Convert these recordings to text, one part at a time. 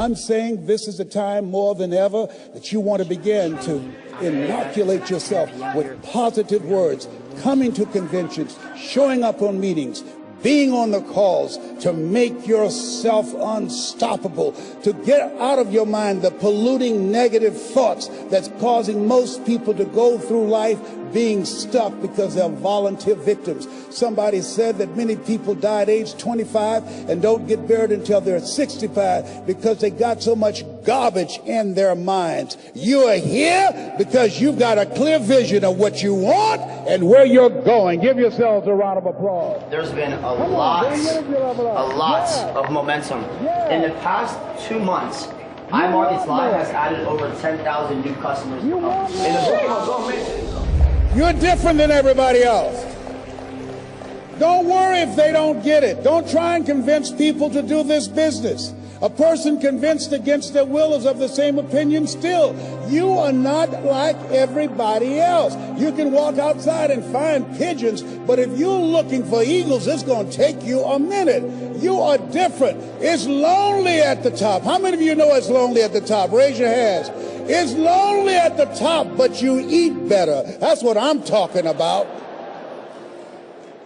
I'm saying this is a time more than ever that you want to begin to inoculate yourself with positive words, coming to conventions, showing up on meetings, being on the calls, to make yourself unstoppable, to get out of your mind the polluting negative thoughts that's causing most people to go through life being stuck because they're volunteer victims. Somebody said that many people die at age 25 and don't get buried until they're 65 because they got so much garbage in their minds. You are here because you've got a clear vision of what you want and where you're going. Give yourselves a round of applause. There's been a lot of momentum. In the past 2 months, iMarkets Live has added over 10,000 new customers. You're different than everybody else. Don't worry if they don't get it. Don't try and convince people to do this business. A person convinced against their will is of the same opinion still. You are not like everybody else. You can walk outside and find pigeons, but if you're looking for eagles, it's going to take you a minute. You are different. It's lonely at the top. How many of you know it's lonely at the top? Raise your hands. It's lonely at the top, but you eat better. That's what I'm talking about.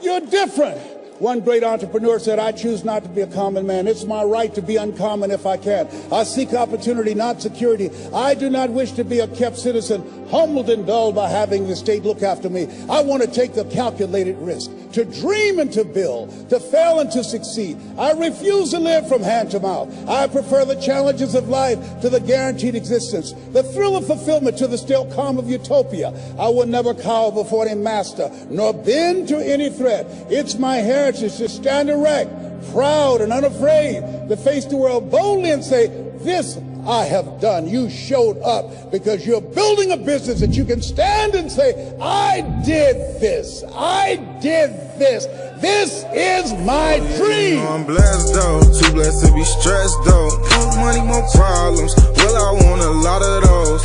You're different. One great entrepreneur said, I choose not to be a common man. It's my right to be uncommon if I can. I seek opportunity, not security. I do not wish to be a kept citizen, humbled and dulled by having the state look after me. I want to take the calculated risk, to dream and to build, to fail and to succeed. I refuse to live from hand to mouth. I prefer the challenges of life to the guaranteed existence, the thrill of fulfillment to the still calm of utopia. I will never cower before any master, nor bend to any threat. It's my heritage to stand erect, proud and unafraid, to face the world boldly and say, this I have done. You showed up because you're building a business that you can stand and say, I did this. I did this. This is my dream. I'm blessed though, too blessed to be stressed though. More money, more problems. Well, I want a lot of those.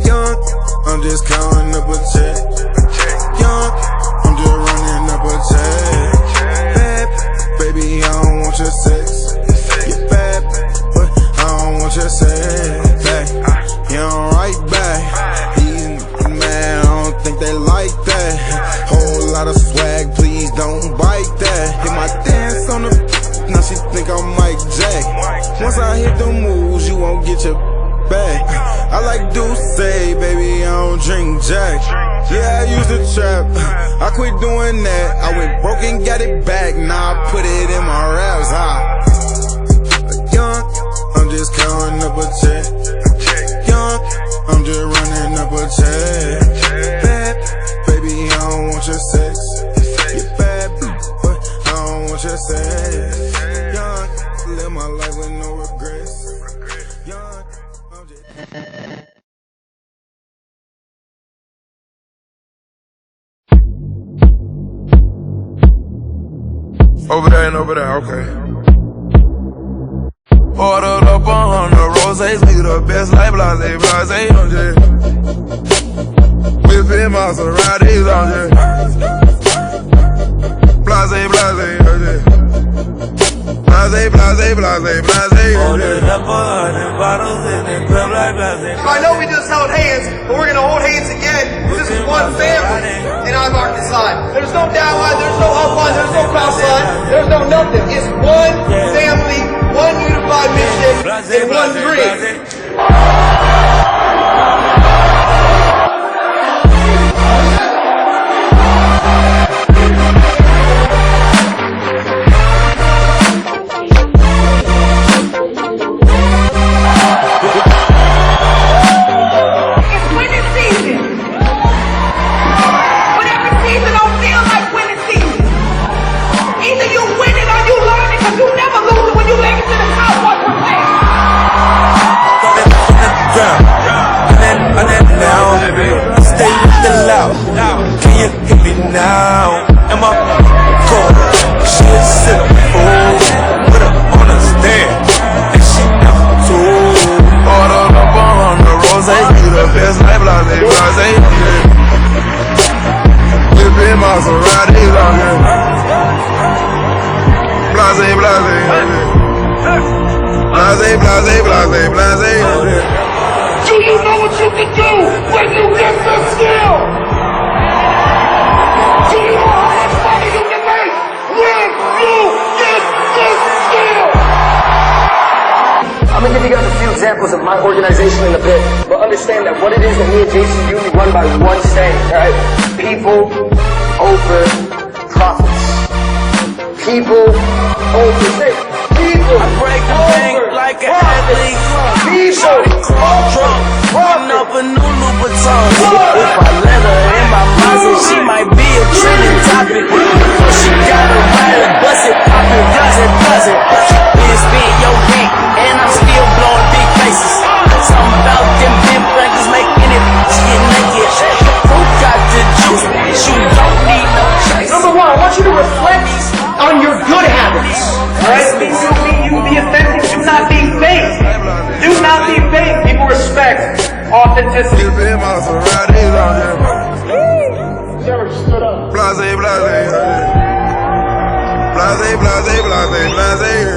Young, I'm just counting up a check. Young, I'm just running up a check. Bad, baby, I don't want your sex. You're bad, but I don't want your sex. You don't write back. These man, I don't think they like that. Whole lot of swag, please don't bite that. Hit my dance on the now she think I'm Mike Jack. Once I hit the moves, you won't get your back. I like Douce, baby, I don't drink Jack. Yeah, I used to trap, I quit doing that. I went broke and got it back, now I put it in my raps. Young, I'm just counting up a check. Young, I'm just running up a check. Bad, baby, I don't want your sex. You're bad, but I don't want your sex. Young, live my life with no regrets. Young, I'm just... Over there and over there, okay. Ordered up 100 rosés, we the best like blase, blase, I'm just whipping Maseratis, I'm just blase, blase, I'm just blase, blase, blase, blase. Ordered up 100 bottles and then club like blase. I know we just held hands, but we're gonna hold hands again. This is one family in iMarkets Live. There's no downline, there's no upline, there's no crossline, there's no nothing. It's one family, one unified mission, and one dream. You never lose it when you make it to the top 1%. blase, blase. Do you know what you can do when you get this skill? Do you know how much money you can make when you get this skill? I'm gonna give you guys a few examples of my organization in a bit, but understand that what it is that me and Jason do, we run by one saying, alright? People over profits. People over things. People I break the bank like an athlete. People over Putting up a new Louboutin. If I let her in my closet, she might be a trending topic. She got a rider, bust it, pop it, buzz it. Been spin your bank, and I'm still blowing big faces. Something about them big practice making it get naked. Who got the juice? You don't need no chase. Number one, I want you to reflect on your good habits. Alright? You be authentic. Do not be fake. Do not be fake. People respect authenticity. This big Maseratis on there. Never stood up. Blase, blase. Blase, blase, blase, blase.